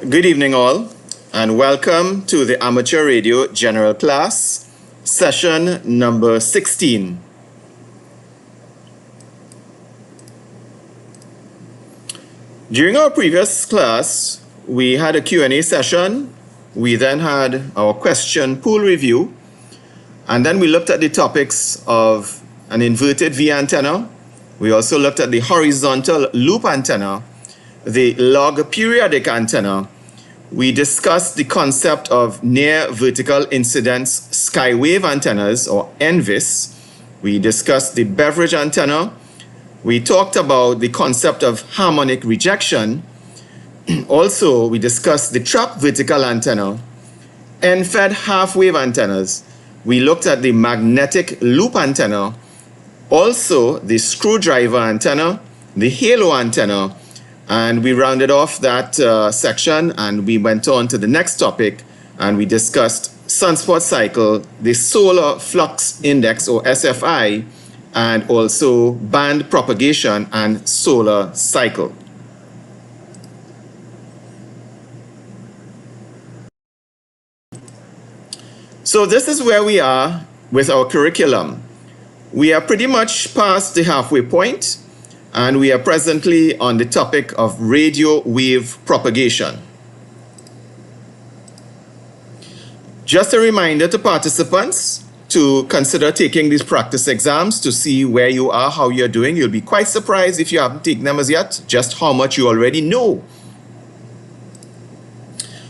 Good evening all, and welcome to the Amateur Radio General Class, session number 16. During our previous class, we had a Q&A session. We then had our question pool review, and then we looked at the topics of an inverted V antenna. We also looked at the horizontal loop antenna, the log periodic antenna. We discussed the concept of near vertical incidence skywave antennas, or NVIS. We discussed the beverage antenna. We talked about the concept of harmonic rejection. Also, we discussed the trap vertical antenna, end-fed half-wave antennas. We looked at the magnetic loop antenna, also the screwdriver antenna, the halo antenna, and we rounded off that section and we went on to the next topic and we discussed sunspot cycle, the solar flux index or SFI, and also band propagation and solar cycle. So this is where we are with our curriculum. We are pretty much past the halfway point, and we are presently on the topic of radio wave propagation. Just a reminder to participants to consider taking these practice exams to see where you are, how you're doing. You'll be quite surprised if you haven't taken them as yet, just how much you already know.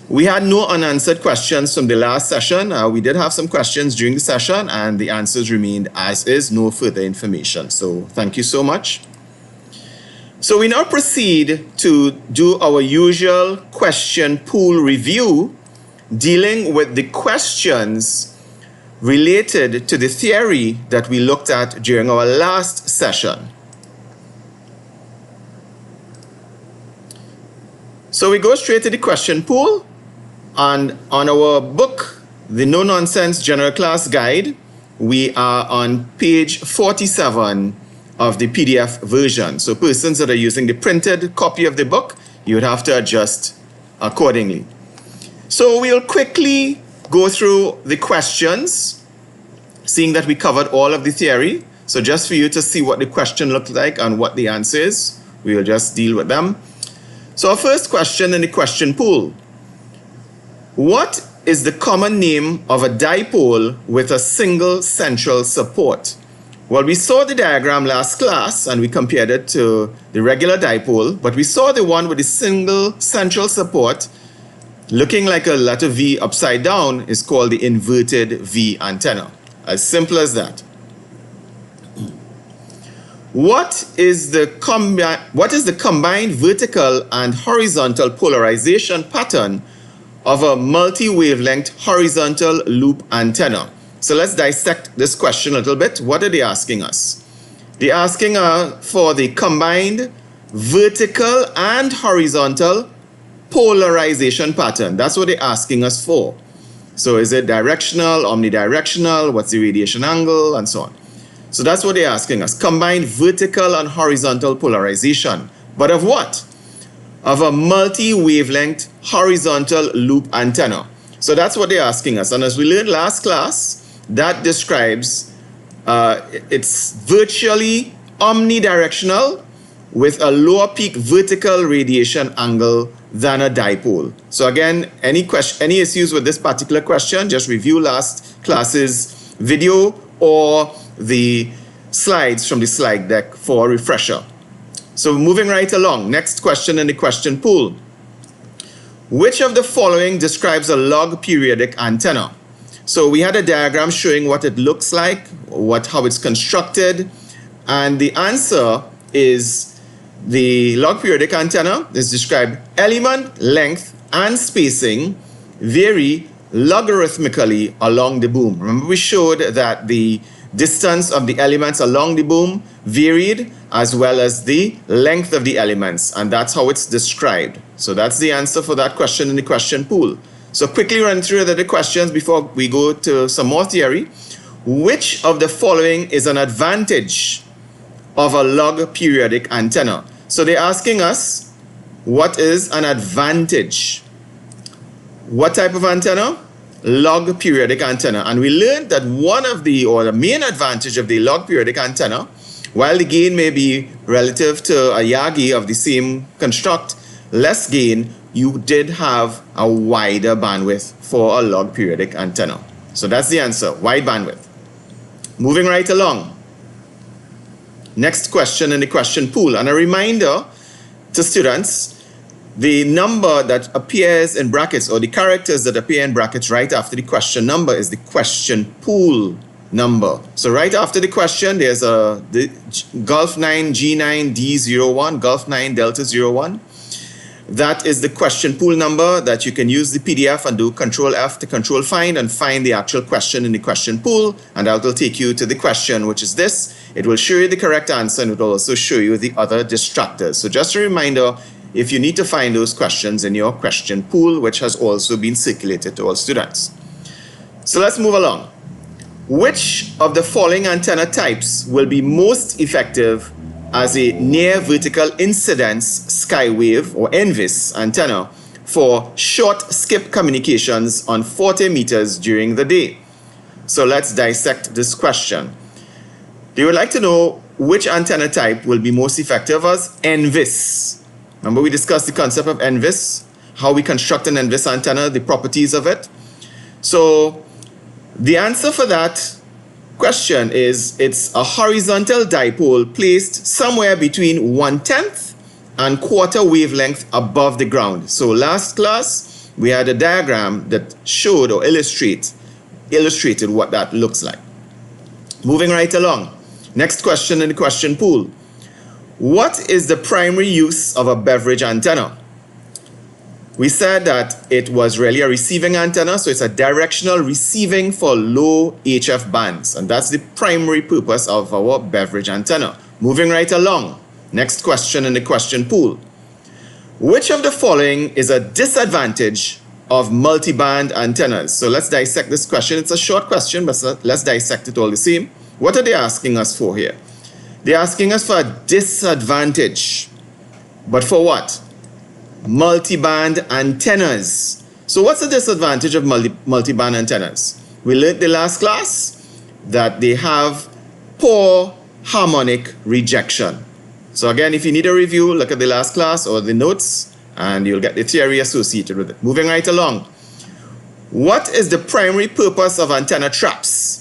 We had no unanswered questions from the last session. We did have some questions during the session and the answers remained as is, no further information. So thank you so much. So we now proceed to do our usual question pool review, dealing with the questions related to the theory that we looked at during our last session. So we go straight to the question pool, and on our book, the No Nonsense General Class Guide, we are on page 47 of the PDF version. So persons that are using the printed copy of the book, you would have to adjust accordingly. So we'll quickly go through the questions, seeing that we covered all of the theory. So just for you to see what the question looked like and what the answer is, we will just deal with them. So our first question in the question pool: what is the common name of a dipole with a single central support? Well, we saw the diagram last class and we compared it to the regular dipole, but we saw the one with the single central support looking like a letter V upside down is called the inverted V antenna. As simple as that. What is the combined vertical and horizontal polarization pattern of a multi-wavelength horizontal loop antenna? So let's dissect this question a little bit. What are they asking us? They're asking for the combined vertical and horizontal polarization pattern. That's what they're asking us for. So is it directional, omnidirectional, what's the radiation angle, and so on. So that's what they're asking us. Combined vertical and horizontal polarization. But of what? Of a multi-wavelength horizontal loop antenna. So that's what they're asking us. And as we learned last class, that describes it's virtually omnidirectional with a lower peak vertical radiation angle than a dipole. So again, any issues with this particular question, just review last class's video or the slides from the slide deck for a refresher. So moving right along, next question in the question pool. Which of the following describes a log periodic antenna? So we had a diagram showing what it looks like, how it's constructed, and the answer is the log periodic antenna is described element length and spacing vary logarithmically along the boom. Remember we showed that the distance of the elements along the boom varied as well as the length of the elements, and that's how it's described. So that's the answer for that question in the question pool. So quickly run through the questions before we go to some more theory. Which of the following is an advantage of a log periodic antenna? So they're asking us, what is an advantage What type of antenna? Log periodic antenna. And we learned that one of the main advantage of the log periodic antenna, while the gain may be relative to a Yagi of the same construct, less gain, you did have a wider bandwidth for a log periodic antenna. So that's the answer, wide bandwidth. Moving right along. Next question in the question pool. And a reminder to students, the number that appears in brackets, or the characters that appear in brackets right after the question number, is the question pool number. So right after the question, there's the Gulf 9 G9 D01, Gulf 9 Delta 01. That is the question pool number that you can use the PDF and do Control F to control find and find the actual question in the question pool. And that will take you to the question, which is this. It will show you the correct answer and it will also show you the other distractors. So just a reminder, if you need to find those questions in your question pool, which has also been circulated to all students. So let's move along. Which of the following antenna types will be most effective as a near vertical incidence skywave or NVIS antenna for short skip communications on 40 meters during the day? So let's dissect this question. They would like to know which antenna type will be most effective as NVIS. Remember we discussed the concept of NVIS, how we construct an NVIS antenna, the properties of it. So the answer for that question is it's a horizontal dipole placed somewhere between 1/10 and quarter wavelength above the ground. So last class we had a diagram that showed or illustrated what that looks like. Moving right along. Next question in the question pool. What is the primary use of a beverage antenna? We said that it was really a receiving antenna, so it's a directional receiving for low HF bands, and that's the primary purpose of our beverage antenna. Moving right along, next question in the question pool. Which of the following is a disadvantage of multiband antennas? So let's dissect this question. It's a short question, but let's dissect it all the same. What are they asking us for here? They're asking us for a disadvantage, but for what? Multiband antennas. So what's the disadvantage of multiband antennas? We learned the last class that they have poor harmonic rejection. So again, if you need a review, look at the last class or the notes and you'll get the theory associated with it. Moving right along. What is the primary purpose of antenna traps?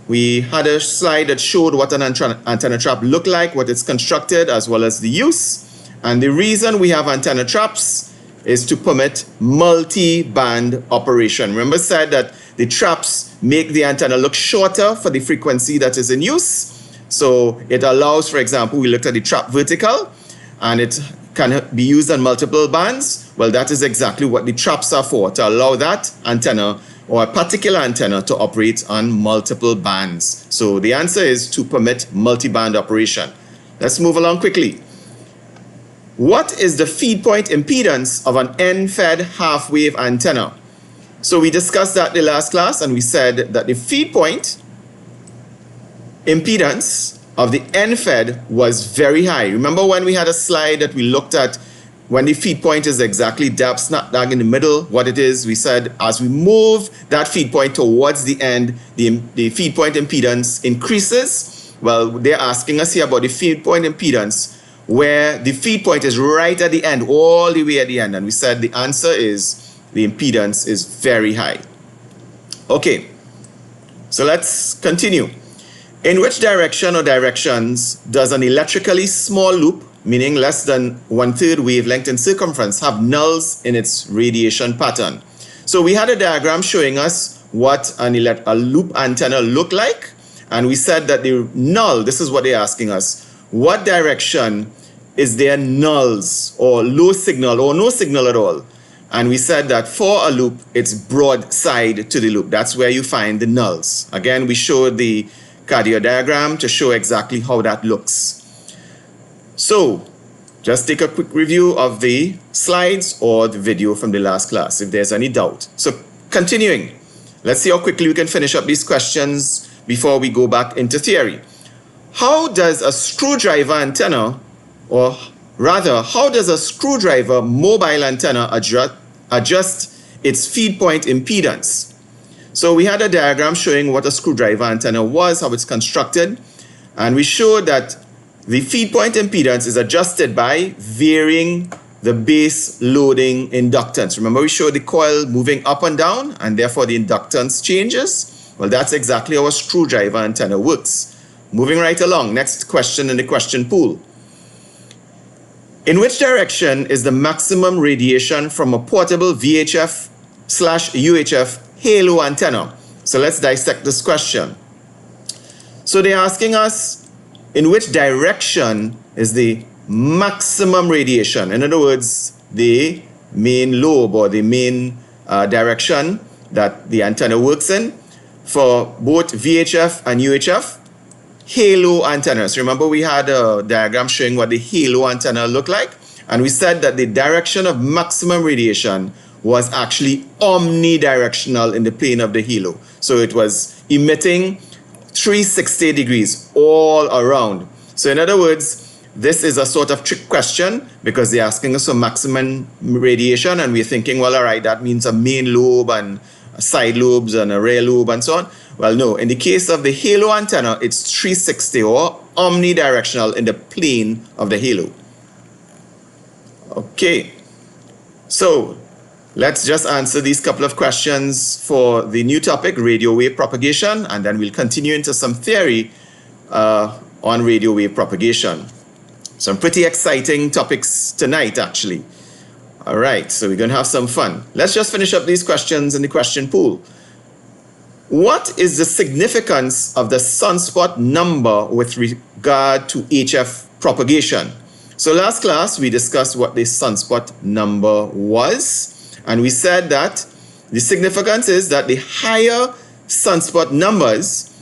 We had a slide that showed what an antenna trap looked like, what it's constructed, as well as the use. And the reason we have antenna traps is to permit multi-band operation. Remember, said that the traps make the antenna look shorter for the frequency that is in use. So it allows, for example, we looked at the trap vertical and it can be used on multiple bands. Well, that is exactly what the traps are for, to allow that antenna or a particular antenna to operate on multiple bands. So the answer is to permit multi-band operation. Let's move along quickly. What is the feed point impedance of an end-fed half-wave antenna? So we discussed that in the last class and we said that the feed point impedance of the end-fed was very high. Remember when we had a slide that we looked at when the feed point is exactly snap dab in the middle, what it is, we said as we move that feed point towards the end, the feed point impedance increases. Well, they're asking us here about the feed point impedance where the feed point is right at the end, all the way at the end. And we said the answer is the impedance is very high. Okay, so let's continue. In which direction or directions does an electrically small loop, meaning less than 1/3 wavelength in circumference, have nulls in its radiation pattern? So we had a diagram showing us what a loop antenna looked like. And we said that the null, this is what they're asking us. What direction is there nulls or low signal or no signal at all? And we said that for a loop, it's broadside to the loop. That's where you find the nulls. Again, we showed the cardio diagram to show exactly how that looks. So just take a quick review of the slides or the video from the last class if there's any doubt. So continuing, let's see how quickly we can finish up these questions before we go back into theory. How does a screwdriver antenna, or rather, how does a screwdriver mobile antenna adjust its feed point impedance. So we had a diagram showing what a screwdriver antenna was, how it's constructed, and we showed that the feed point impedance is adjusted by varying the base loading inductance. Remember, we showed the coil moving up and down, and therefore the inductance changes. Well, that's exactly how a screwdriver antenna works. Moving right along, next question in the question pool. In which direction is the maximum radiation from a portable VHF/UHF halo antenna? So let's dissect this question. So they're asking us, in which direction is the maximum radiation? In other words, the main lobe or the main direction that the antenna works in for both VHF and UHF halo antennas. Remember, we had a diagram showing what the halo antenna looked like, and we said that the direction of maximum radiation was actually omnidirectional in the plane of the halo. So it was emitting 360 degrees all around. So in other words, this is a sort of trick question because they're asking us for maximum radiation, and we're thinking, well, all right, that means a main lobe and side lobes and a rear lobe and so on. Well, no, in the case of the halo antenna, it's 360 or omnidirectional in the plane of the halo. Okay, so let's just answer these couple of questions for the new topic, radio wave propagation, and then we'll continue into some theory on radio wave propagation. Some pretty exciting topics tonight, actually. All right, so we're going to have some fun. Let's just finish up these questions in the question pool. What is the significance of the sunspot number with regard to HF propagation? So last class, we discussed what the sunspot number was, and we said that the significance is that the higher sunspot numbers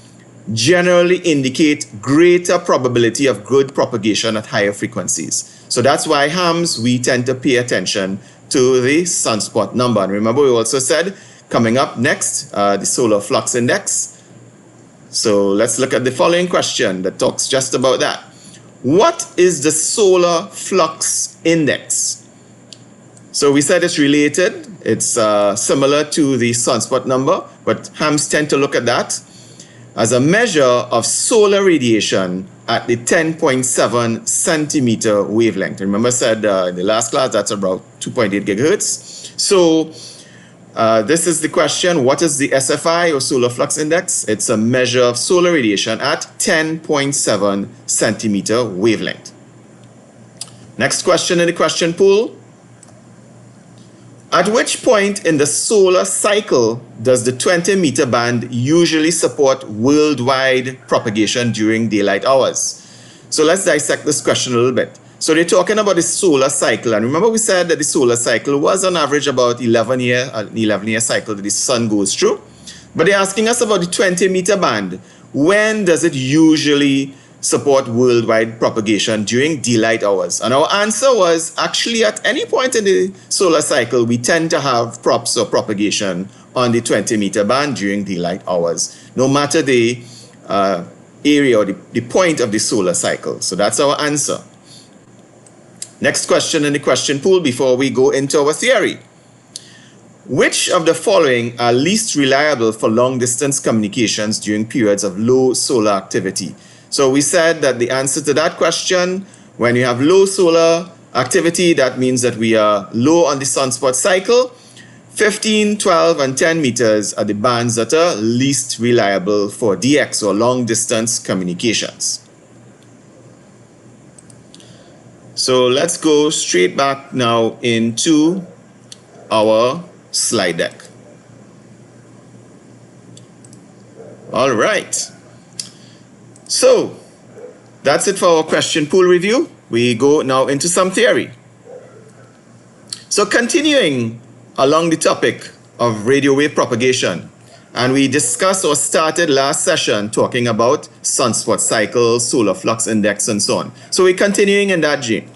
generally indicate greater probability of good propagation at higher frequencies. So that's why hams, we tend to pay attention to the sunspot number. And remember, we also said, coming up next, the solar flux index. So let's look at the following question that talks just about that. What is the solar flux index? So we said it's related. It's similar to the sunspot number, but hams tend to look at that as a measure of solar radiation at the 10.7 centimeter wavelength. Remember I said in the last class, that's about 2.8 gigahertz. So this is the question, what is the SFI or solar flux index? It's a measure of solar radiation at 10.7 centimeter wavelength. Next question in the question pool. At which point in the solar cycle does the 20-meter band usually support worldwide propagation during daylight hours? So let's dissect this question a little bit. So they're talking about the solar cycle. And remember we said that the solar cycle was on average about 11-year cycle that the sun goes through. But they're asking us about the 20-meter band. When does it usually support worldwide propagation during daylight hours? And our answer was actually at any point in the solar cycle, we tend to have props or propagation on the 20-meter band during daylight hours, no matter the area or the point of the solar cycle. So that's our answer. Next question in the question pool before we go into our theory. Which of the following are least reliable for long-distance communications during periods of low solar activity? So we said that the answer to that question, when you have low solar activity, that means that we are low on the sunspot cycle. 15, 12, and 10 meters are the bands that are least reliable for DX or long distance communications. So let's go straight back now into our slide deck. All right. So that's it for our question pool review. We go now into some theory. So continuing along the topic of radio wave propagation, and we discussed or started last session talking about sunspot cycle, solar flux index, and so on. So we're continuing in that vein.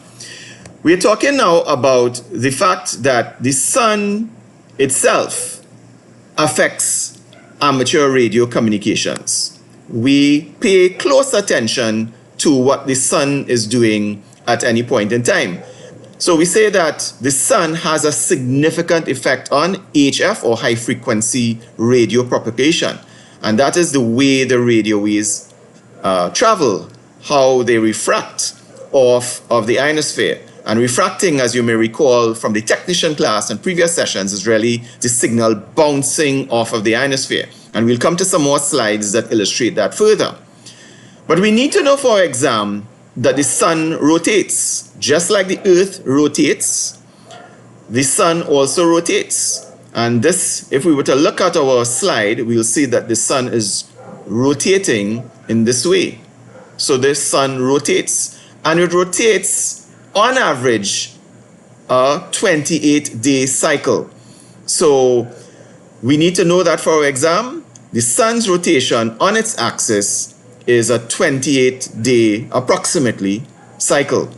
We're talking now about the fact that the sun itself affects amateur radio communications. We pay close attention to what the sun is doing at any point in time. So we say that the sun has a significant effect on HF, or high frequency radio propagation. And that is the way the radio waves travel, how they refract off of the ionosphere. And refracting, as you may recall from the technician class and previous sessions, is really the signal bouncing off of the ionosphere. And we'll come to some more slides that illustrate that further. But we need to know for our exam that the sun rotates. Just like the earth rotates, the sun also rotates. And this, if we were to look at our slide, we'll see that the sun is rotating in this way. So the sun rotates, and it rotates on average a 28-day cycle. So we need to know that for our exam, the sun's rotation on its axis is a 28-day approximately cycle.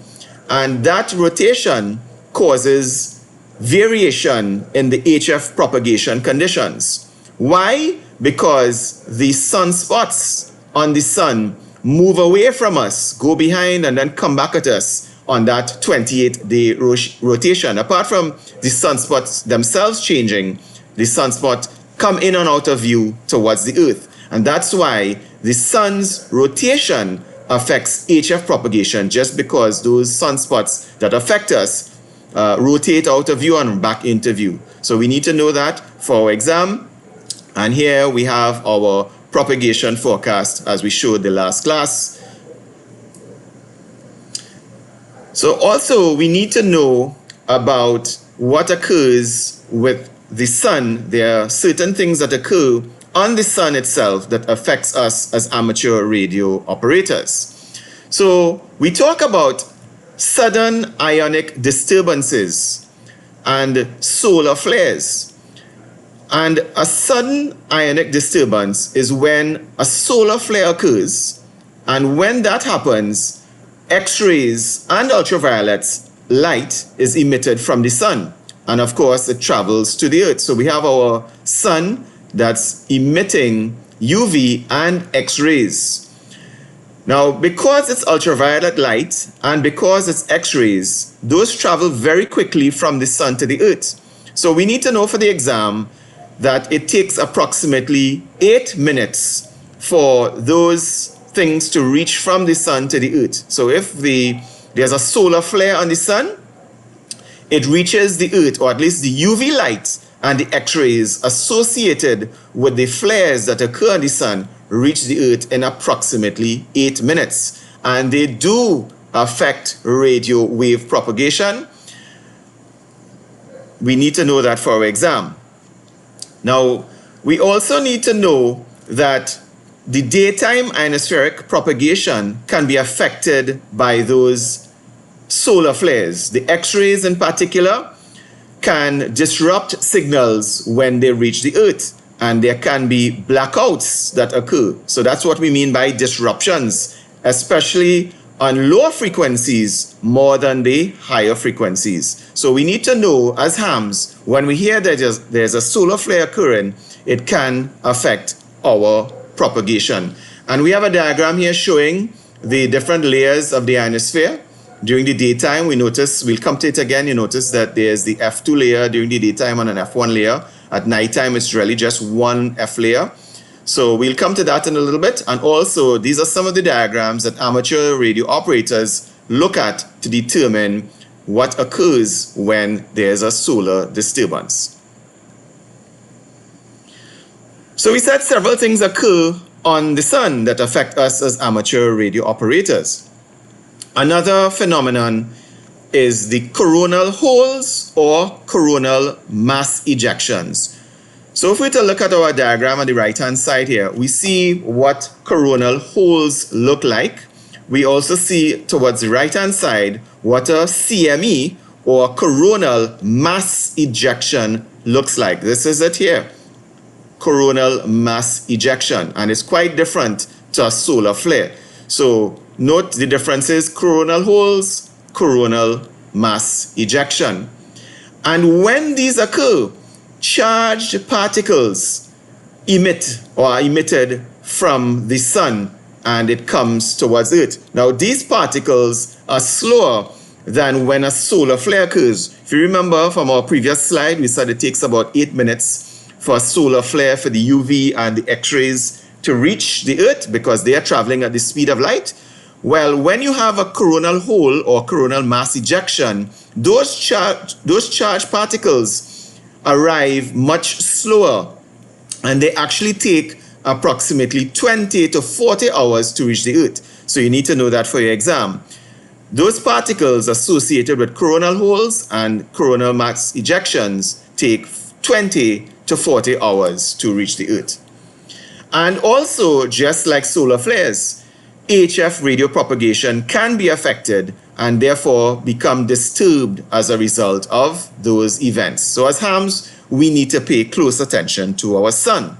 And that rotation causes variation in the HF propagation conditions. Why? Because the sunspots on the sun move away from us, go behind, and then come back at us on that 28-day rotation. Apart from the sunspots themselves changing, the sunspot come in and out of view towards the earth. And that's why the sun's rotation affects HF propagation, just because those sunspots that affect us rotate out of view and back into view. So we need to know that for our exam. And here we have our propagation forecast as we showed the last class. So also we need to know about what occurs with the sun. There are certain things that occur on the sun itself that affects us as amateur radio operators. So we talk about sudden ionic disturbances and solar flares. And a sudden ionic disturbance is when a solar flare occurs, and when that happens, X-rays and ultraviolet light is emitted from the sun, and of course it travels to the earth. So we have our sun that's emitting UV and X-rays. Now, because it's ultraviolet light and because it's X-rays, those travel very quickly from the sun to the earth. So we need to know for the exam that it takes approximately 8 minutes for those things to reach from the sun to the earth. So if there's a solar flare on the sun, it reaches the earth, or at least the UV light and the X-rays associated with the flares that occur on the sun reach the earth in approximately 8 minutes. And they do affect radio wave propagation. We need to know that for our exam. Now, we also need to know that the daytime ionospheric propagation can be affected by those solar flares. The X-rays in particular can disrupt signals when they reach the earth, and there can be blackouts that occur. So that's what we mean by disruptions, especially on lower frequencies more than the higher frequencies. So we need to know as hams, when we hear that there's a solar flare occurring, it can affect our propagation. And we have a diagram here showing the different layers of the ionosphere. During the daytime, we'll come to it again, you notice that there's the F2 layer during the daytime and an F1 layer. At nighttime, it's really just one F layer. So we'll come to that in a little bit. And also, these are some of the diagrams that amateur radio operators look at to determine what occurs when there's a solar disturbance. So we said several things occur on the sun that affect us as amateur radio operators. Another phenomenon is the coronal holes or coronal mass ejections. So if we were to look at our diagram on the right-hand side here, we see what coronal holes look like. We also see towards the right-hand side what a CME or coronal mass ejection looks like. This is it here, coronal mass ejection, and it's quite different to a solar flare. So note the differences: coronal holes, coronal mass ejection. And when these occur, charged particles emit or are emitted from the sun, and it comes towards Earth. Now, these particles are slower than when a solar flare occurs. If you remember from our previous slide, we said it takes about 8 minutes for a solar flare for the UV and the X-rays to reach the Earth because they are traveling at the speed of light. Well, when you have a coronal hole or coronal mass ejection, those charged particles arrive much slower, and they actually take approximately 20 to 40 hours to reach the Earth. So you need to know that for your exam. Those particles associated with coronal holes and coronal mass ejections take 20 to 40 hours to reach the Earth. And also, just like solar flares, HF radio propagation can be affected and therefore become disturbed as a result of those events. So as hams, we need to pay close attention to our sun.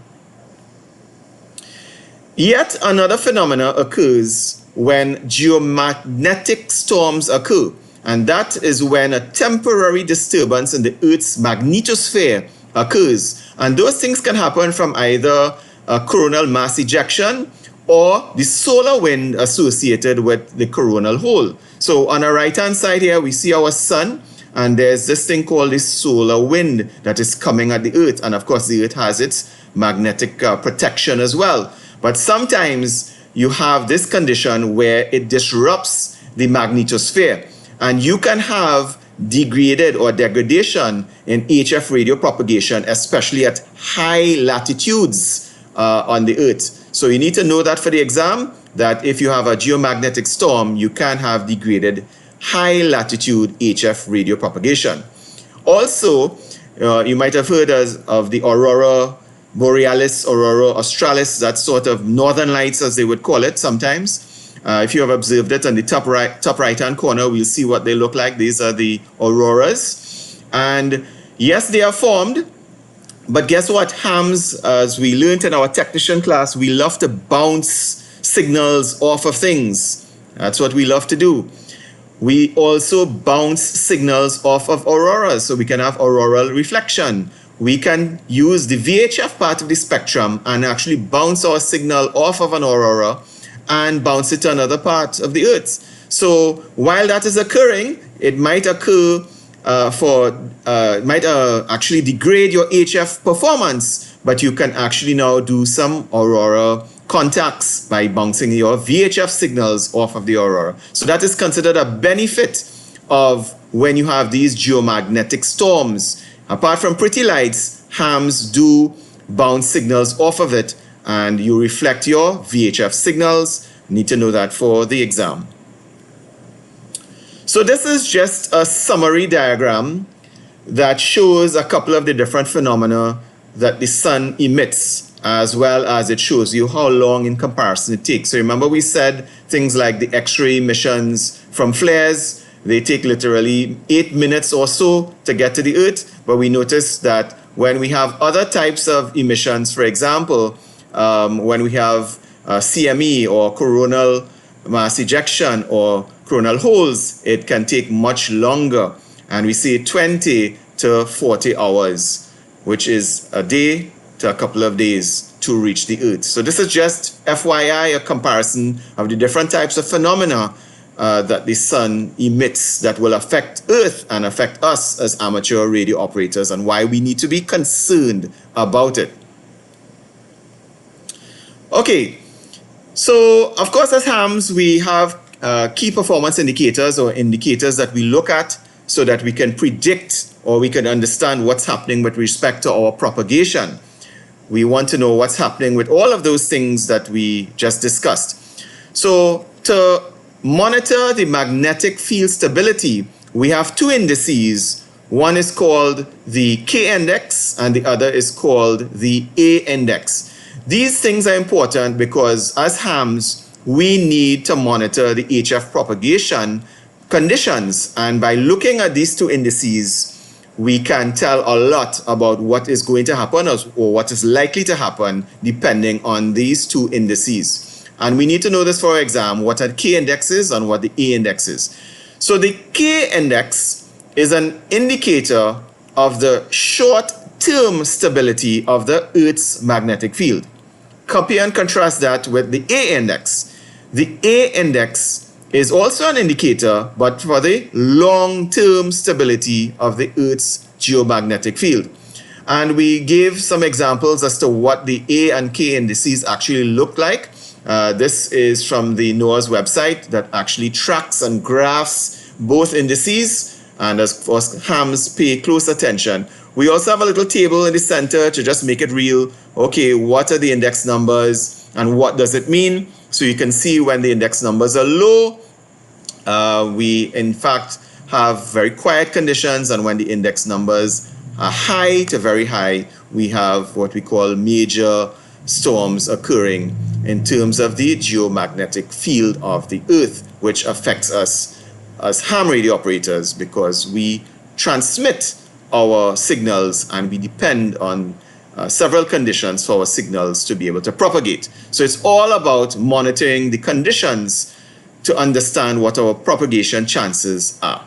Yet another phenomena occurs when geomagnetic storms occur, and that is when a temporary disturbance in the Earth's magnetosphere occurs. And those things can happen from either a coronal mass ejection or the solar wind associated with the coronal hole. So on the right-hand side here, we see our sun, and there's this thing called the solar wind that is coming at the Earth. And of course, the Earth has its magnetic protection as well. But sometimes you have this condition where it disrupts the magnetosphere, and you can have degraded or degradation in HF radio propagation, especially at high latitudes on the Earth. So you need to know that for the exam, that if you have a geomagnetic storm, you can have degraded high latitude HF radio propagation. Also, you might have heard of the aurora borealis, aurora australis, that sort of northern lights as they would call it sometimes. If you have observed it on the top right-hand corner, we'll see what they look like. These are the auroras. And yes, they are formed, but guess what, hams, as we learned in our technician class, we love to bounce signals off of things. That's what we love to do. We also bounce signals off of auroras, so we can have auroral reflection. We can use the VHF part of the spectrum and actually bounce our signal off of an aurora and bounce it to another part of the Earth. So while that is occurring, it might occur actually degrade your HF performance, but you can actually now do some aurora contacts by bouncing your VHF signals off of the aurora. So that is considered a benefit of when you have these geomagnetic storms. Apart from pretty lights, hams do bounce signals off of it, and you reflect your VHF signals. Need to know that for the exam. So this is just a summary diagram that shows a couple of the different phenomena that the sun emits, as well as it shows you how long in comparison it takes. So remember we said things like the X-ray emissions from flares, they take literally 8 minutes or so to get to the Earth, but we notice that when we have other types of emissions, for example, when we have CME or coronal mass ejection or coronal holes, it can take much longer, and we say 20 to 40 hours, which is a day to a couple of days to reach the Earth. So this is just FYI, a comparison of the different types of phenomena that the sun emits that will affect Earth and affect us as amateur radio operators, and why we need to be concerned about it. Okay, so of course as hams we have key performance indicators or indicators that we look at so that we can predict or we can understand what's happening with respect to our propagation. We want to know what's happening with all of those things that we just discussed. So to monitor the magnetic field stability, we have two indices. One is called the K index and the other is called the A index. These things are important because as hams, we need to monitor the HF propagation conditions, and by looking at these two indices, we can tell a lot about what is going to happen or what is likely to happen depending on these two indices. And we need to know this for our exam, what are K indexes and what the A index is. So the K index is an indicator of the short-term stability of the Earth's magnetic field. Compare and contrast that with the A index. The A index is also an indicator, but for the long-term stability of the Earth's geomagnetic field. And we gave some examples as to what the A and K indices actually look like. This is from the NOAA's website that actually tracks and graphs both indices, and as of course hams pay close attention. We also have a little table in the center to just make it real. Okay, what are the index numbers and what does it mean? So you can see when the index numbers are low, we in fact have very quiet conditions, and when the index numbers are high to very high, we have what we call major storms occurring in terms of the geomagnetic field of the Earth, which affects us as ham radio operators because we transmit our signals and we depend on several conditions for our signals to be able to propagate. So it's all about monitoring the conditions to understand what our propagation chances are.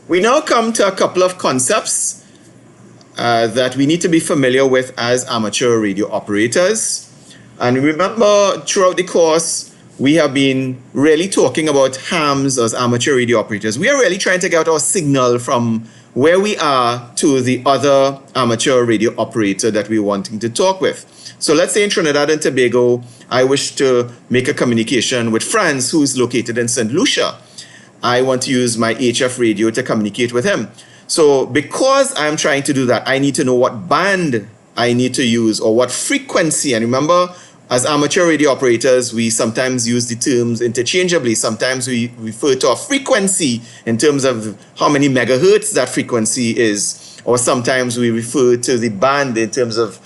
We now come to a couple of concepts that we need to be familiar with as amateur radio operators. And remember, throughout the course, we have been really talking about hams as amateur radio operators. We are really trying to get our signal from where we are to the other amateur radio operator that we're wanting to talk with. So let's say in Trinidad and Tobago, I wish to make a communication with France who's located in St. Lucia. I want to use my HF radio to communicate with him. So because I'm trying to do that, I need to know what band I need to use or what frequency. And remember, as amateur radio operators, we sometimes use the terms interchangeably. Sometimes we refer to a frequency in terms of how many megahertz that frequency is, or sometimes we refer to the band in terms of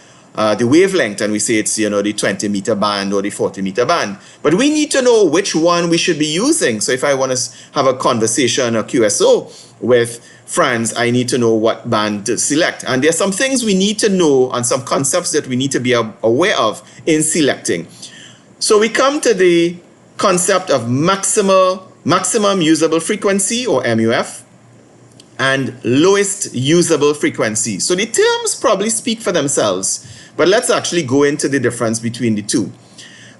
the wavelength, and we say it's, you know, the 20-meter band or the 40-meter band. But we need to know which one we should be using. So if I want to have a conversation, a QSO with friends, I need to know what band to select. And there are some things we need to know and some concepts that we need to be aware of in selecting. So we come to the concept of maximum usable frequency, or MUF, and lowest usable frequency. So the terms probably speak for themselves, but let's actually go into the difference between the two.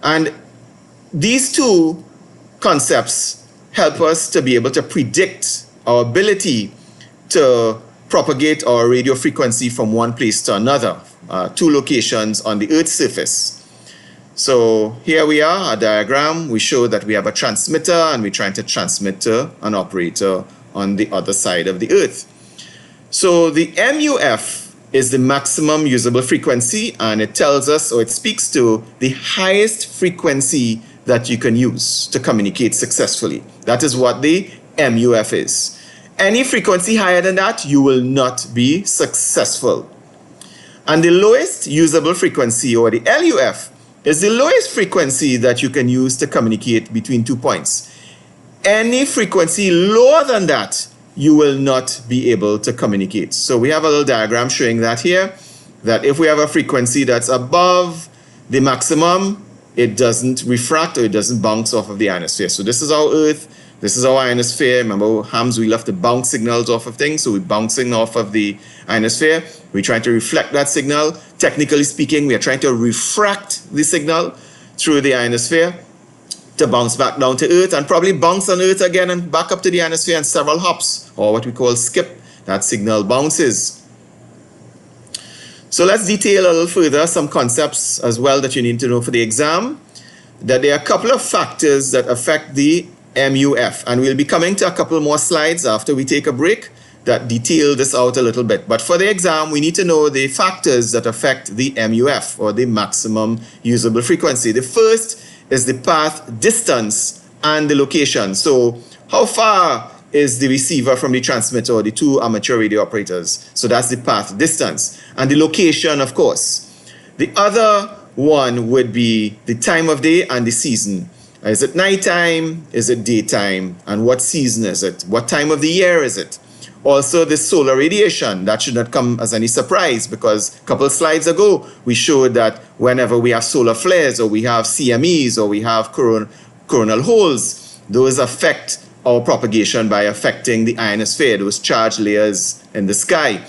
And these two concepts help us to be able to predict our ability to propagate our radio frequency from one place to another, two locations on the Earth's surface. So here we are, a diagram. We show that we have a transmitter and we're trying to transmit to an operator on the other side of the Earth. So the MUF is the maximum usable frequency, and it tells us, or it speaks to, the highest frequency that you can use to communicate successfully. That is what the MUF is. Any frequency higher than that, you will not be successful. And the lowest usable frequency, or the LUF, is the lowest frequency that you can use to communicate between 2 points. Any frequency lower than that, you will not be able to communicate. So we have a little diagram showing that here, that if we have a frequency that's above the maximum, it doesn't refract or it doesn't bounce off of the ionosphere. So this is our Earth, this is our ionosphere. Remember, hams, we love to bounce signals off of things, so we're bouncing off of the ionosphere. We're trying to reflect that signal. Technically speaking, we are trying to refract the signal through the ionosphere to bounce back down to Earth, and probably bounce on Earth again and back up to the ionosphere in several hops, or what we call skip. That signal bounces. So let's detail a little further some concepts as well that you need to know for the exam. That there are a couple of factors that affect the MUF, and we'll be coming to a couple more slides after we take a break that detail this out a little bit. But for the exam, we need to know the factors that affect the MUF, or the maximum usable frequency. The first is the path distance and the location. So how far is the receiver from the transmitter, or the two amateur radio operators? So that's the path distance. And the location, of course. The other one would be the time of day and the season. Is it nighttime? Is it daytime? And what season is it? What time of the year is it? Also, the solar radiation. That should not come as any surprise, because a couple slides ago, we showed that whenever we have solar flares, or we have CMEs, or we have coronal holes, those affect our propagation by affecting the ionosphere, those charged layers in the sky.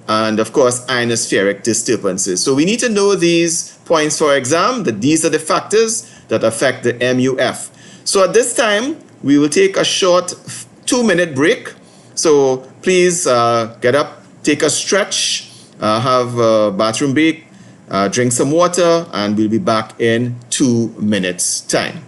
And of course, ionospheric disturbances. So we need to know these points for exam, that these are the factors that affect the MUF. So at this time, we will take a short 2-minute break. So please get up, take a stretch, have a bathroom break, drink some water, and we'll be back in 2 minutes' time.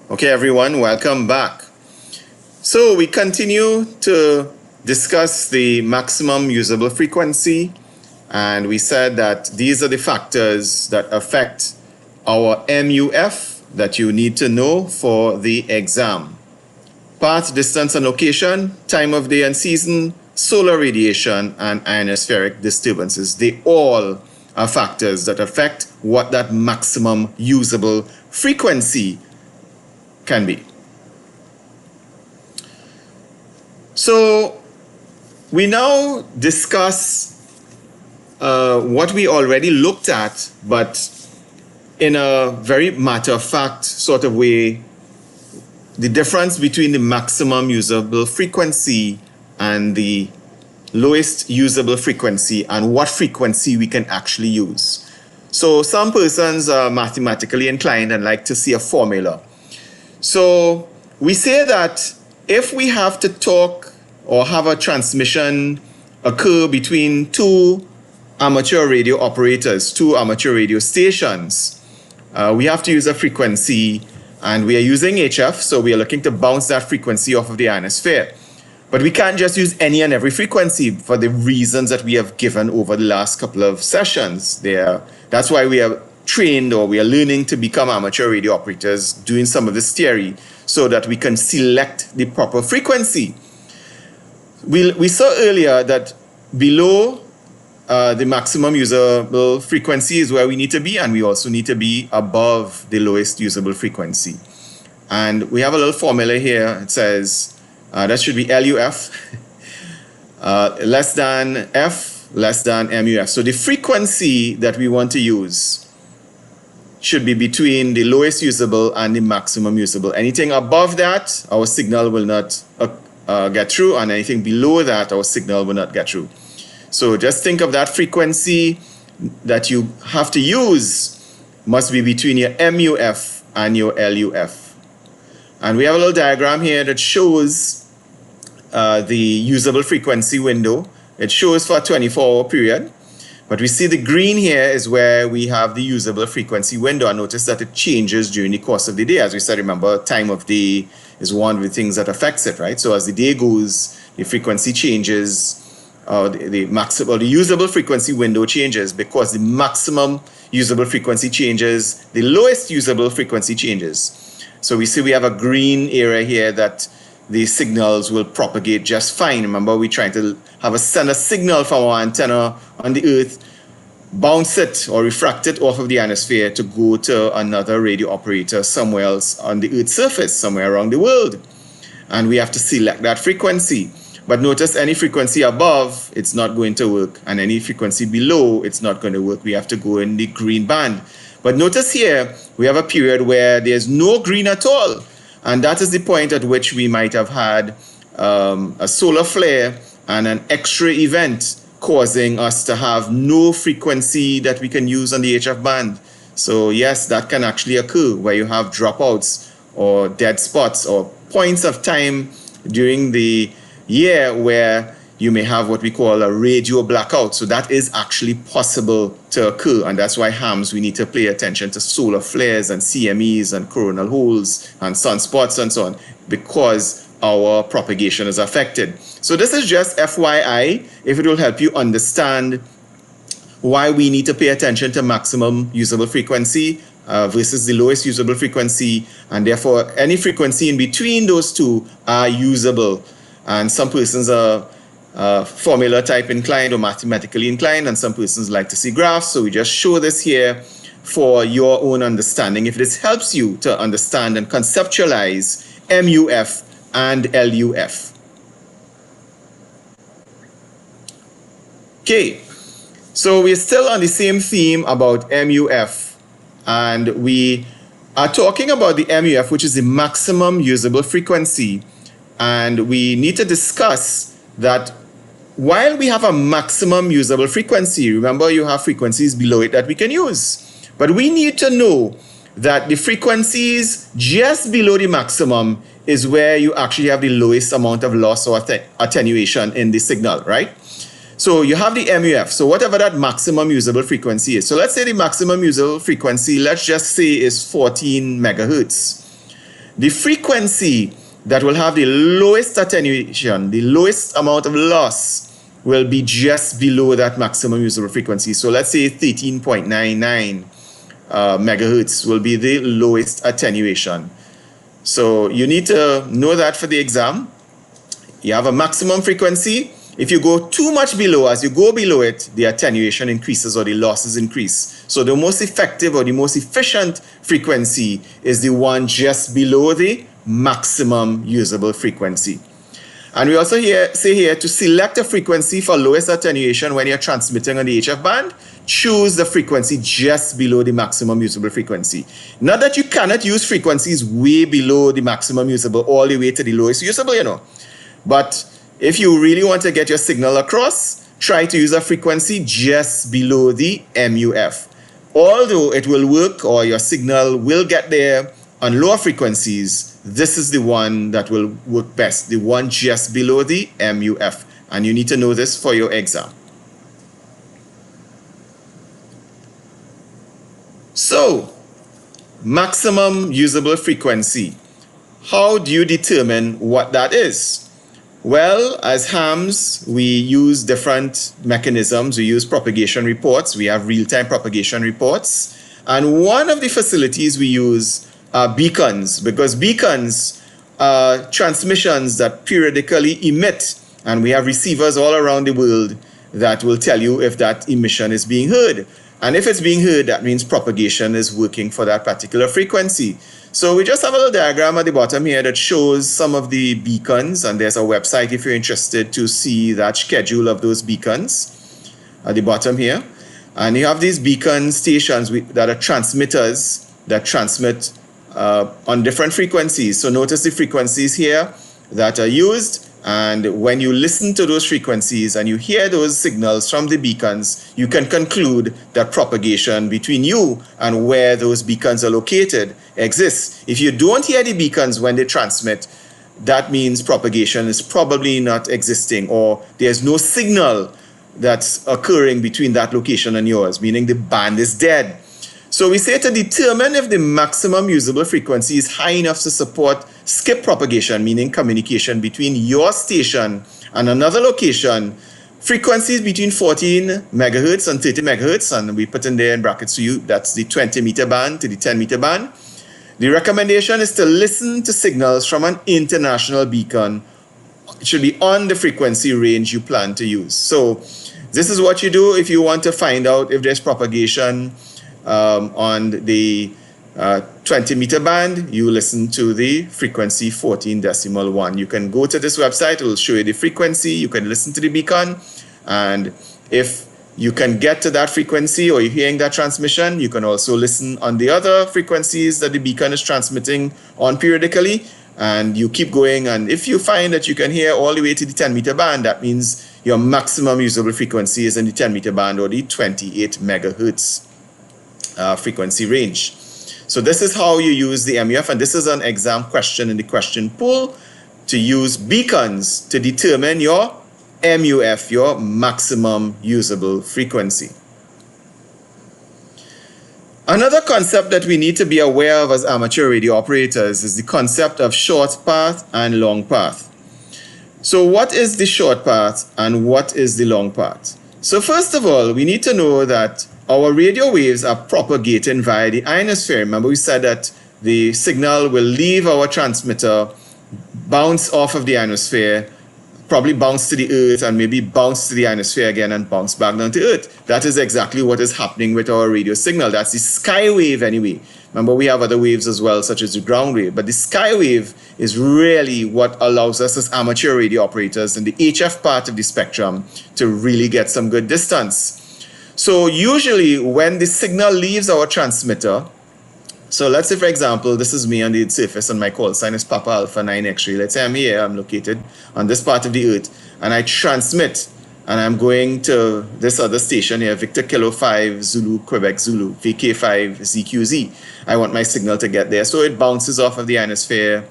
Okay, everyone, welcome back. So we continue to discuss the maximum usable frequency, and we said that these are the factors that affect our MUF that you need to know for the exam. Path, distance, and location, time of day and season, solar radiation, and ionospheric disturbances. They all are factors that affect what that maximum usable frequency can be. So we now discuss what we already looked at, but in a very matter-of-fact sort of way, the difference between the maximum usable frequency and the lowest usable frequency and what frequency we can actually use. So some persons are mathematically inclined and like to see a formula. So we say that if we have to talk or have a transmission occur between two amateur radio operators, two amateur radio stations, we have to use a frequency, and we are using HF, so we are looking to bounce that frequency off of the ionosphere. But we can't just use any and every frequency for the reasons that we have given over the last couple of sessions. That's why we are trained, or we are learning to become amateur radio operators, doing some of this theory so that we can select the proper frequency. We saw earlier that below the maximum usable frequency is where we need to be, and we also need to be above the lowest usable frequency. And we have a little formula here. It says that should be LUF, less than F, less than MUF. So the frequency that we want to use should be between the lowest usable and the maximum usable. Anything above that, our signal will not get through, and anything below that, our signal will not get through. So just think of that frequency that you have to use must be between your MUF and your LUF. And we have a little diagram here that shows the usable frequency window. It shows for a 24-hour period. But we see the green here is where we have the usable frequency window. And notice that it changes during the course of the day. As we said, remember, time of day is one of the things that affects it, right? So as the day goes, the frequency changes. The usable frequency window changes because the maximum usable frequency changes, the lowest usable frequency changes. So we see we have a green area here that the signals will propagate just fine. Remember, we're trying to send a signal from our antenna on the Earth, bounce it or refract it off of the ionosphere to go to another radio operator somewhere else on the Earth's surface, somewhere around the world. And we have to select that frequency. But notice any frequency above, it's not going to work. And any frequency below, it's not going to work. We have to go in the green band. But notice here, we have a period where there's no green at all. And that is the point at which we might have had a solar flare and an X-ray event causing us to have no frequency that we can use on the HF band. So yes, that can actually occur where you have dropouts or dead spots or points of time during the year where you may have what we call a radio blackout. So that is actually possible to occur, and that's why hams, we need to pay attention to solar flares and CMEs and coronal holes and sunspots and so on, because our propagation is affected. So this is just FYI, if it will help you understand why we need to pay attention to maximum usable frequency versus the lowest usable frequency, and therefore any frequency in between those two are usable. And some persons are formula type inclined or mathematically inclined, and some persons like to see graphs. So we just show this here for your own understanding. If this helps you to understand and conceptualize MUF and LUF. Okay, so we're still on the same theme about MUF, and we are talking about the MUF, which is the maximum usable frequency. And we need to discuss that while we have a maximum usable frequency, remember you have frequencies below it that we can use. But we need to know that the frequencies just below the maximum is where you actually have the lowest amount of loss or attenuation in the signal, right? So you have the MUF, so whatever that maximum usable frequency is. So let's say the maximum usable frequency, let's just say is 14 megahertz. The frequency that will have the lowest attenuation, the lowest amount of loss, will be just below that maximum usable frequency. So let's say 13.99 megahertz will be the lowest attenuation. So you need to know that for the exam. You have a maximum frequency. If you go too much below, as you go below it, the attenuation increases or the losses increase. So the most effective or the most efficient frequency is the one just below the maximum usable frequency. And we also say here to select a frequency for lowest attenuation when you're transmitting on the HF band, choose the frequency just below the maximum usable frequency. Not that you cannot use frequencies way below the maximum usable all the way to the lowest usable, you know. But if you really want to get your signal across, try to use a frequency just below the MUF. Although it will work, or your signal will get there on lower frequencies, this is the one that will work best, the one just below the MUF. And you need to know this for your exam. So, maximum usable frequency. How do you determine what that is? Well, as hams, we use different mechanisms. We use propagation reports. We have real-time propagation reports. And one of the facilities we use are beacons, because beacons are transmissions that periodically emit. And we have receivers all around the world that will tell you if that emission is being heard. And if it's being heard, that means propagation is working for that particular frequency. So we just have a little diagram at the bottom here that shows some of the beacons, and there's a website if you're interested to see that schedule of those beacons at the bottom here. And you have these beacon stations that are transmitters that transmit on different frequencies. So notice the frequencies here that are used. And when you listen to those frequencies and you hear those signals from the beacons, you can conclude that propagation between you and where those beacons are located exists. If you don't hear the beacons when they transmit, that means propagation is probably not existing, or there's no signal that's occurring between that location and yours, meaning the band is dead. So we say to determine if the maximum usable frequency is high enough to support skip propagation, meaning communication between your station and another location, frequencies between 14 megahertz and 30 megahertz, and we put in there in brackets to you, that's the 20-meter band to the 10-meter band. The recommendation is to listen to signals from an international beacon. It should be on the frequency range you plan to use. So this is what you do if you want to find out if there's propagation on the 20-meter band. You listen to the frequency 14.1. You can go to this website, it will show you the frequency, you can listen to the beacon, and if you can get to that frequency or you're hearing that transmission, you can also listen on the other frequencies that the beacon is transmitting on periodically, and you keep going. And if you find that you can hear all the way to the 10-meter band, that means your maximum usable frequency is in the 10-meter band or the 28 megahertz frequency range. So this is how you use the MUF, and this is an exam question in the question pool, to use beacons to determine your MUF, your maximum usable frequency. Another concept that we need to be aware of as amateur radio operators is the concept of short path and long path. So what is the short path and what is the long path? So first of all, we need to know that our radio waves are propagating via the ionosphere. Remember, we said that the signal will leave our transmitter, bounce off of the ionosphere, probably bounce to the earth, and maybe bounce to the ionosphere again and bounce back down to earth. That is exactly what is happening with our radio signal. That's the sky wave anyway. Remember, we have other waves as well, such as the ground wave, but the sky wave is really what allows us as amateur radio operators in the HF part of the spectrum to really get some good distance. So usually when the signal leaves our transmitter, so let's say, for example, this is me on the surface and my call sign is Papa Alpha 9 X-ray. Let's say I'm here, I'm located on this part of the earth, and I transmit, and I'm going to this other station here, Victor Kilo 5 Zulu, Quebec Zulu, VK5 ZQZ. I want my signal to get there. So it bounces off of the ionosphere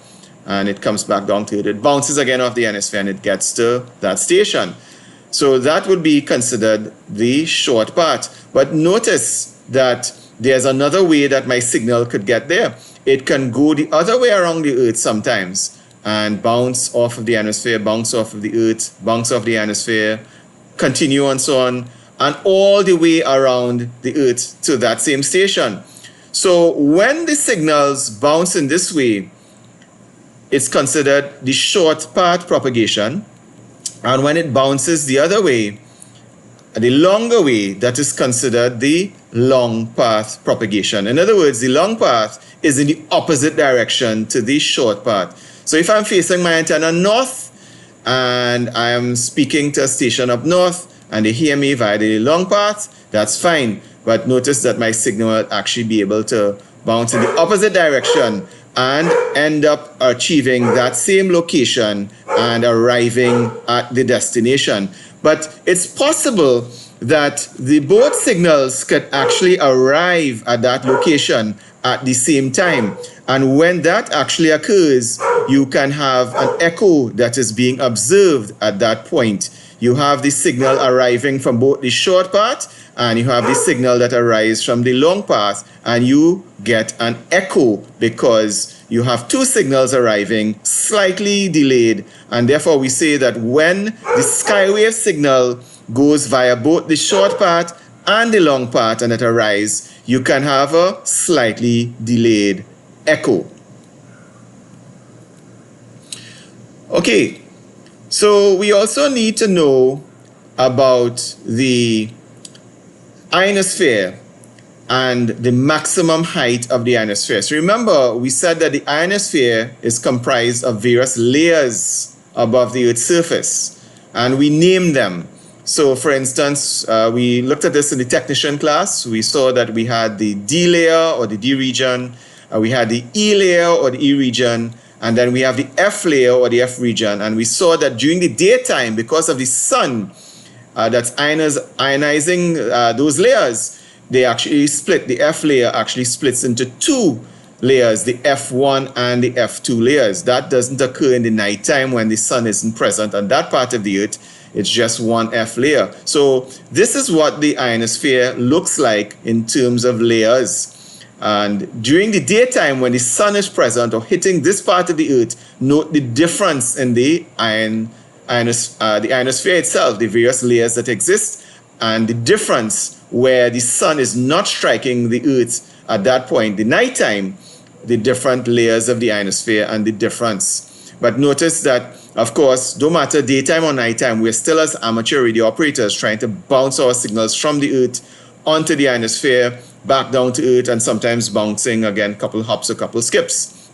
and it comes back down to it. It bounces again off the ionosphere and it gets to that station. So that would be considered the short part. But notice that there's another way that my signal could get there. It can go the other way around the earth sometimes and bounce off of the ionosphere, bounce off of the earth, bounce off the ionosphere, continue and so on, and all the way around the earth to that same station. So when the signals bounce in this way, it's considered the short path propagation. And when it bounces the other way, the longer way, that is considered the long path propagation. In other words, the long path is in the opposite direction to the short path. So if I'm facing my antenna north and I am speaking to a station up north and they hear me via the long path, that's fine. But notice that my signal will actually be able to bounce in the opposite direction and end up achieving that same location and arriving at the destination. But it's possible that the both signals could actually arrive at that location at the same time. And when that actually occurs, you can have an echo that is being observed at that point. You have the signal arriving from both the short path and you have the signal that arrives from the long path, and you get an echo because you have two signals arriving slightly delayed. And therefore we say that when the skywave signal goes via both the short path and the long path and it arrives, you can have a slightly delayed echo. Okay, so we also need to know about the ionosphere and the maximum height of the ionosphere. So remember, we said that the ionosphere is comprised of various layers above the Earth's surface, and we name them. So for instance, we looked at this in the technician class. We saw that we had the D layer or the D region, we had the E layer or the E region, and then we have the F layer or the F region. And we saw that during the daytime, because of the sun that's ionizing those layers, they actually split. The F layer actually splits into two layers, the F1 and the F2 layers. That doesn't occur in the nighttime when the sun isn't present on that part of the Earth. It's just one F layer. So this is what the ionosphere looks like in terms of layers. And during the daytime, when the sun is present or hitting this part of the Earth, note the difference in the ionosphere itself, the various layers that exist, and the difference where the sun is not striking the Earth at that point, the nighttime, the different layers of the ionosphere and the difference. But notice that, of course, no matter daytime or nighttime, we're still as amateur radio operators trying to bounce our signals from the Earth onto the ionosphere, back down to Earth, and sometimes bouncing again, couple hops or couple skips.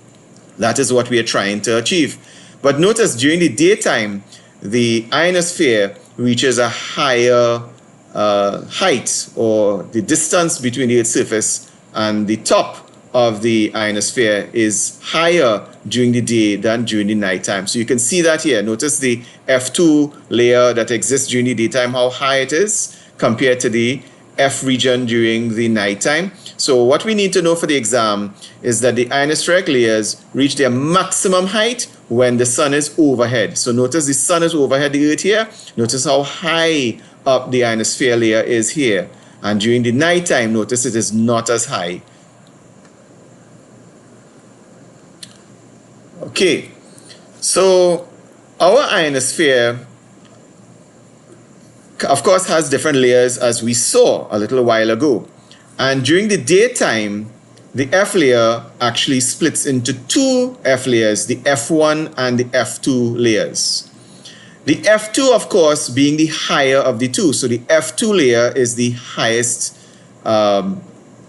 That is what we are trying to achieve. But notice during the daytime, the ionosphere reaches a higher height, or the distance between the Earth's surface and the top of the ionosphere is higher during the day than during the nighttime. So you can see that here. Notice the F2 layer that exists during the daytime, how high it is compared to the F region during the nighttime. So what we need to know for the exam is that the ionospheric layers reach their maximum height when the sun is overhead. So notice the sun is overhead the Earth here. Notice how high up the ionosphere layer is here. And during the nighttime, notice it is not as high. Okay, so our ionosphere, of course, has different layers, as we saw a little while ago. And during the daytime, the F layer actually splits into two F layers, the F1 and the F2 layers. The F2, of course, being the higher of the two. So the F2 layer is the highest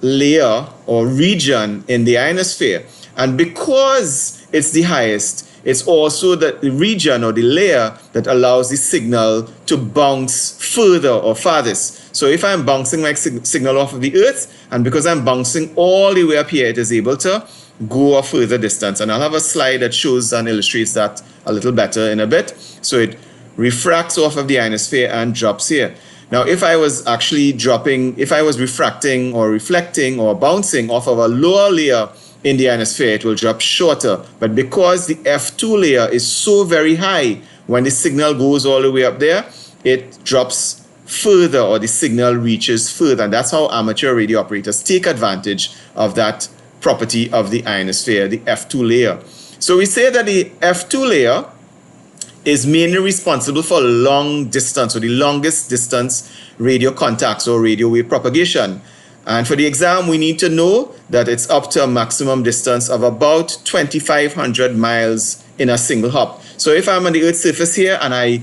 layer or region in the ionosphere. And because it's the highest, it's also the region or the layer that allows the signal to bounce further or farthest. So if I'm bouncing my signal off of the Earth, and because I'm bouncing all the way up here, it is able to go a further distance. And I'll have a slide that shows and illustrates that a little better in a bit. So it refracts off of the ionosphere and drops here. Now, if I was actually dropping, if I was refracting or reflecting or bouncing off of a lower layer in the ionosphere, it will drop shorter. But because the F2 layer is so very high, when the signal goes all the way up there, it drops further, or the signal reaches further. And that's how amateur radio operators take advantage of that property of the ionosphere, the F2 layer. So we say that the F2 layer is mainly responsible for long distance, or the longest distance radio contacts or radio wave propagation. And for the exam, we need to know that it's up to a maximum distance of about 2,500 miles in a single hop. So if I'm on the Earth's surface here and I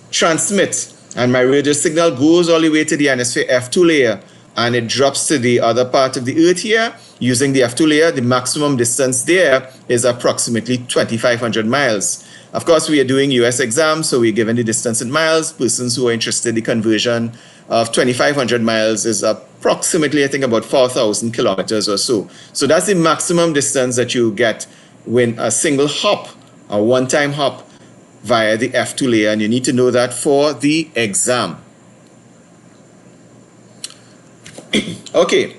transmit, and my radio signal goes all the way to the ionosphere F2 layer, and it drops to the other part of the Earth here, using the F2 layer, the maximum distance there is approximately 2,500 miles. Of course, we are doing US exams, so we're given the distance in miles. Persons who are interested in the conversion of 2,500 miles is approximately, I think, about 4,000 kilometers or so. So that's the maximum distance that you get when a single hop, a one-time hop via the F2 layer, and you need to know that for the exam. Okay,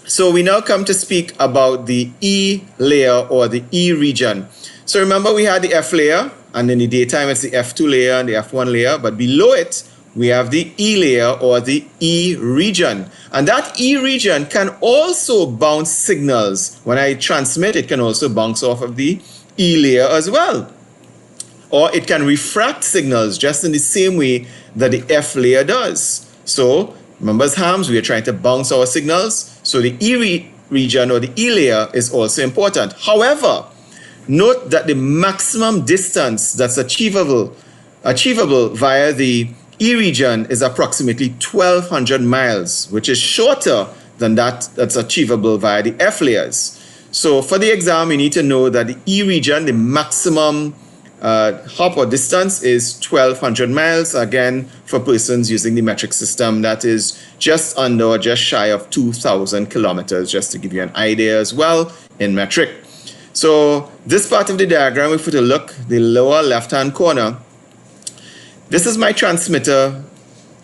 so we now come to speak about the E layer or the E region. So remember, we had the F layer, and in the daytime it's the F2 layer and the F1 layer, but below it we have the E layer or the E region. And that E region can also bounce signals. When I transmit, it can also bounce off of the E layer as well. Or it can refract signals just in the same way that the F layer does. So remember, as hams, we are trying to bounce our signals. So the E region or the E layer is also important. However, note that the maximum distance that's achievable via the E region is approximately 1,200 miles, which is shorter than that's achievable via the F layers. So for the exam, you need to know that the E region, the maximum hop or distance is 1,200 miles. Again, for persons using the metric system, that is just under or just shy of 2,000 kilometers, just to give you an idea as well in metric. So this part of the diagram, if we were to look, the lower left-hand corner, this is my transmitter.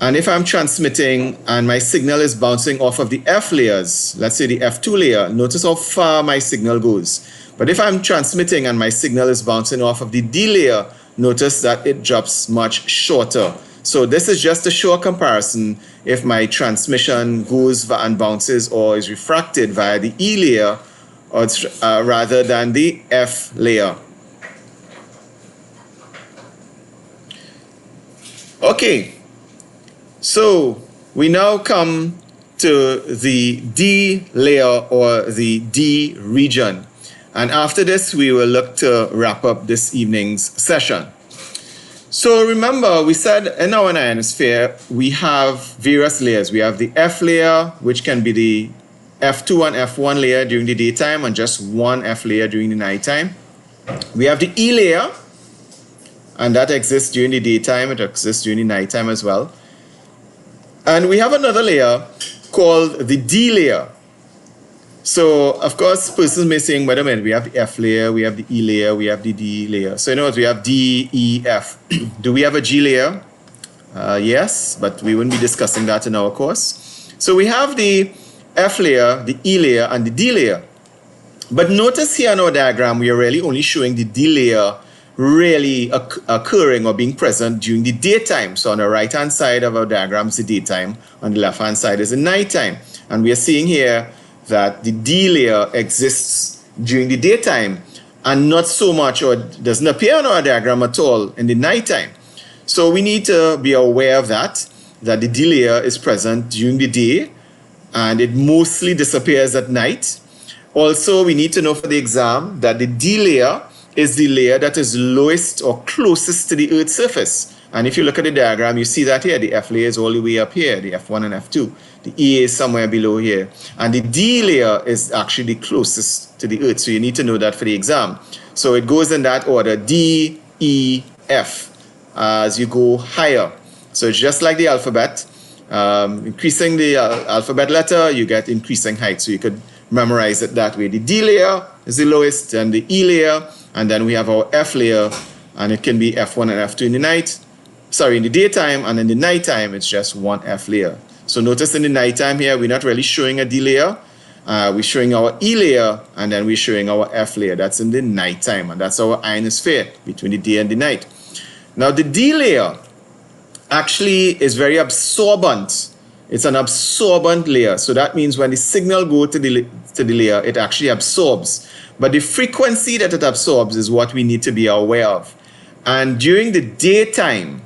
And if I'm transmitting and my signal is bouncing off of the F layers, let's say the F2 layer, notice how far my signal goes. But if I'm transmitting and my signal is bouncing off of the D layer, notice that it drops much shorter. So this is just to show a comparison if my transmission goes and bounces or is refracted via the E layer or rather than the F layer. Okay, so we now come to the D layer or the D region. And after this, we will look to wrap up this evening's session. So remember, we said in our ionosphere, we have various layers. We have the F layer, which can be the F2 and F1 layer during the daytime and just one F layer during the nighttime. We have the E layer, and that exists during the daytime. It exists during the nighttime as well. And we have another layer called the D layer. So, of course, persons may say, wait a minute, we have the F layer, we have the E layer, we have the D layer. So, in other words, we have D, E, F. Do we have a G layer? Yes, but we wouldn't be discussing that in our course. So, we have the F layer, the E layer, and the D layer. But notice here in our diagram, we are really only showing the D layer really occurring or being present during the daytime. So, on the right-hand side of our diagram is the daytime, on the left-hand side is the nighttime. And we are seeing here that the D layer exists during the daytime and not so much or doesn't appear on our diagram at all in the nighttime. So we need to be aware of that the D layer is present during the day and it mostly disappears at night. Also, we need to know for the exam that the D layer is the layer that is lowest or closest to the Earth's surface. And if you look at the diagram, you see that here, the F layer is all the way up here, the F1 and F2. The E is somewhere below here. And the D layer is actually the closest to the Earth. So you need to know that for the exam. So it goes in that order, D, E, F, as you go higher. So it's just like the alphabet. Increasing the alphabet letter, you get increasing height. So you could memorize it that way. The D layer is the lowest, then the E layer, and then we have our F layer, and it can be F1 and F2 in the night. Sorry, in the daytime, and in the nighttime, it's just one F layer. So notice in the nighttime here, we're not really showing a D layer. We're showing our E layer, and then we're showing our F layer. That's in the nighttime, and that's our ionosphere between the day and the night. Now, the D layer actually is very absorbent. It's an absorbent layer. So that means when the signal goes to the layer, it actually absorbs. But the frequency that it absorbs is what we need to be aware of. And during the daytime,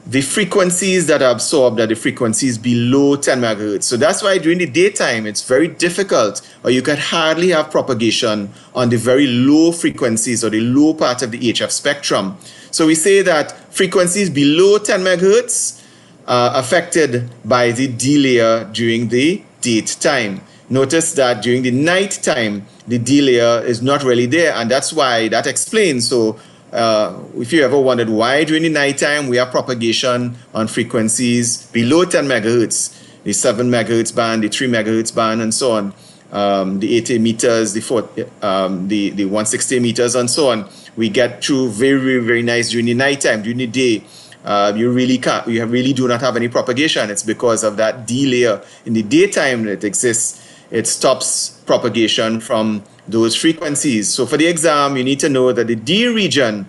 the frequencies that are absorbed are the frequencies below 10 megahertz. So that's why during the daytime, it's very difficult, or you can hardly have propagation on the very low frequencies or the low part of the HF spectrum. So we say that frequencies below 10 megahertz are affected by the D layer during the daytime. Notice that during the night time, the D layer is not really there, and that's why that explains. So if you ever wondered why during the nighttime we have propagation on frequencies below 10 megahertz, the 7 megahertz band, the 3 megahertz band, and so on, the 80 meters, the 160 meters, and so on, we get through very, very, very nice during the nighttime. During the day, you really do not have any propagation. It's because of that D layer in the daytime that exists. It stops propagation from those frequencies. So for the exam, you need to know that the D region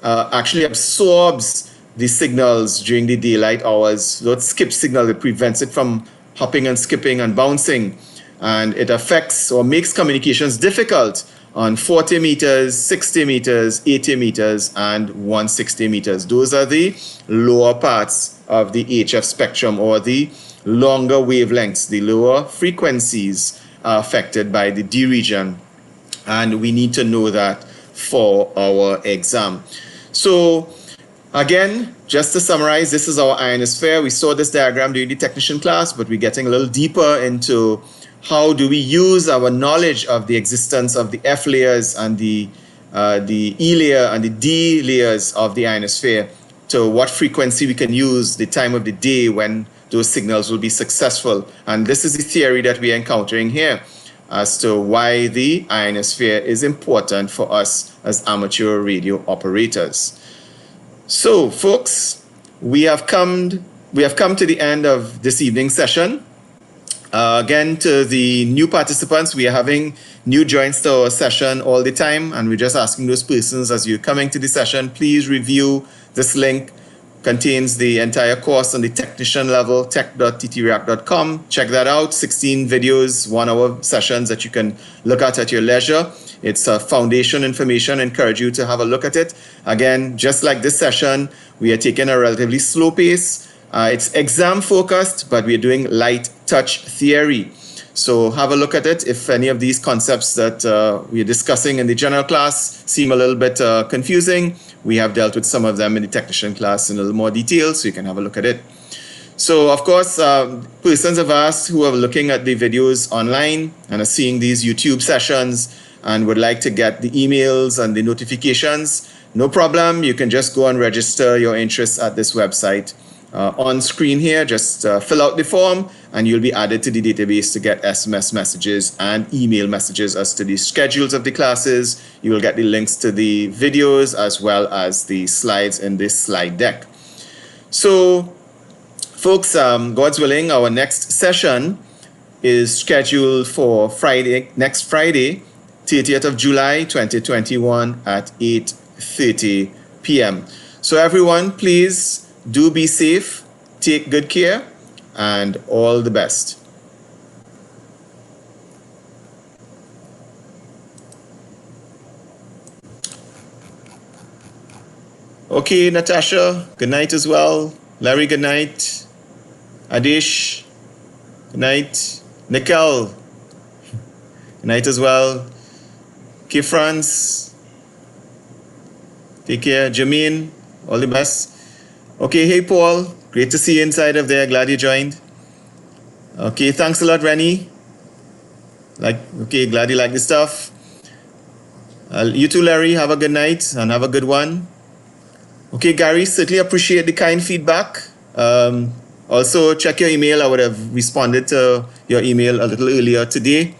actually absorbs the signals during the daylight hours. That skip signal, it prevents it from hopping and skipping and bouncing. And it affects or makes communications difficult on 40 meters, 60 meters, 80 meters, and 160 meters. Those are the lower parts of the HF spectrum, or the longer wavelengths. The lower frequencies are affected by the D region, and we need to know that for our exam. So again, just to summarize, this is our ionosphere. We saw this diagram during the technician class, but we're getting a little deeper into how do we use our knowledge of the existence of the F layers and the E layer and the D layers of the ionosphere, to what frequency we can use, the time of the day when those signals will be successful. And this is the theory that we are encountering here as to why the ionosphere is important for us as amateur radio operators. So folks, we have come to the end of this evening's session. Again, to the new participants, we are having new joins to our session all the time, and we're just asking those persons, as you're coming to the session, please review this link. Contains the entire course on the technician level, tech.ttreact.com. Check that out. 16 videos, 1 hour sessions that you can look at your leisure. It's foundation information. I encourage you to have a look at it. Again, just like this session, we are taking a relatively slow pace. It's exam focused, but we're doing light touch theory. So have a look at it. If any of these concepts that we're discussing in the general class seem a little bit confusing, we have dealt with some of them in the technician class in a little more detail, so you can have a look at it. So of course, persons have asked who are looking at the videos online and are seeing these YouTube sessions and would like to get the emails and the notifications. No problem. You can just go and register your interest at this website. On screen here, just fill out the form and you'll be added to the database to get SMS messages and email messages as to the schedules of the classes. You will get the links to the videos as well as the slides in this slide deck. So folks, God's willing, our next session is scheduled for next Friday, 30th of July 2021 at 8:30 p.m. So everyone, please do be safe, take good care, and all the best. Okay, Natasha, good night as well. Larry, good night. Adish, good night. Nicole, good night as well. Okay, France, take care. Jermaine, all the best. Okay, hey Paul, great to see you inside of there. Glad you joined. Okay, thanks a lot, Rennie. Okay, glad you like the stuff. You too, Larry. Have a good night and have a good one. Okay, Gary, certainly appreciate the kind feedback. Also, check your email. I would have responded to your email a little earlier today.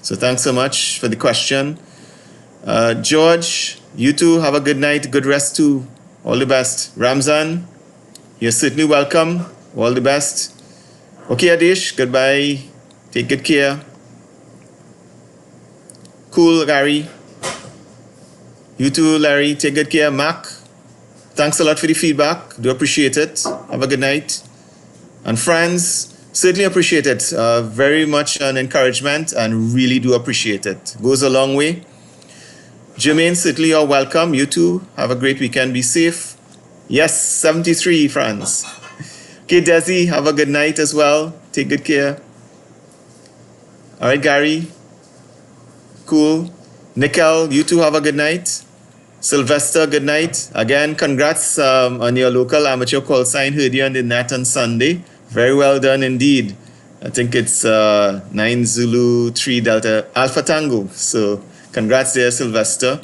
So thanks so much for the question. George, you too. Have a good night. Good rest too. All the best. Ramzan, you're certainly welcome. All the best. Okay, Adish, goodbye. Take good care. Cool, Gary. You too, Larry. Take good care. Mac, thanks a lot for the feedback. Do appreciate it. Have a good night. And friends, certainly appreciate it. Very much an encouragement and really do appreciate it. Goes a long way. Jermaine, certainly you're welcome. You too. Have a great weekend. Be safe. Yes, 73, friends. Okay, Desi, have a good night as well. Take good care. All right, Gary. Cool. Nicole, you too have a good night. Sylvester, good night. Again, congrats on your local amateur call sign. Heard you on the net on Sunday. Very well done indeed. I think it's 9 Zulu 3 Delta Alpha Tango. So congrats there, Sylvester.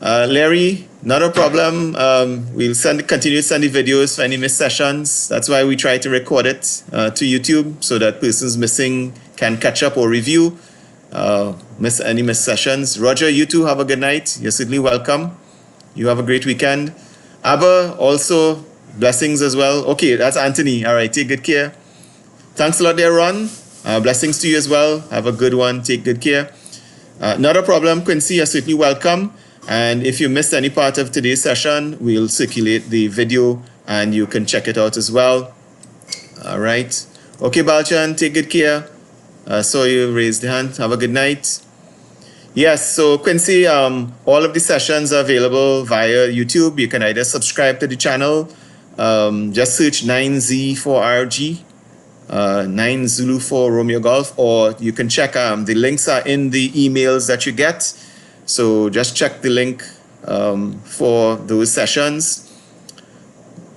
Larry, not a problem. We'll continue to send the videos for any missed sessions. That's why we try to record it to YouTube so that persons missing can catch up or review miss any missed sessions. Roger, you too have a good night. You're certainly welcome. You have a great weekend. Abba, also blessings as well. Okay, that's Anthony. All right, take good care. Thanks a lot there, Ron. Blessings to you as well. Have a good one. Take good care. Not a problem, Quincy. You're certainly welcome. And if you missed any part of today's session, we'll circulate the video and you can check it out as well. All right. Okay, Balchan, take good care. So you raised the hand. Have a good night. Yes, so Quincy, all of the sessions are available via YouTube. You can either subscribe to the channel, just search 9Z4RG, 9 Zulu 4 Romeo Golf, or you can check, the links are in the emails that you get. So just check the link for those sessions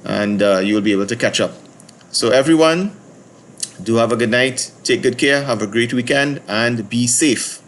and you'll be able to catch up. So everyone, do have a good night, take good care, have a great weekend, and be safe.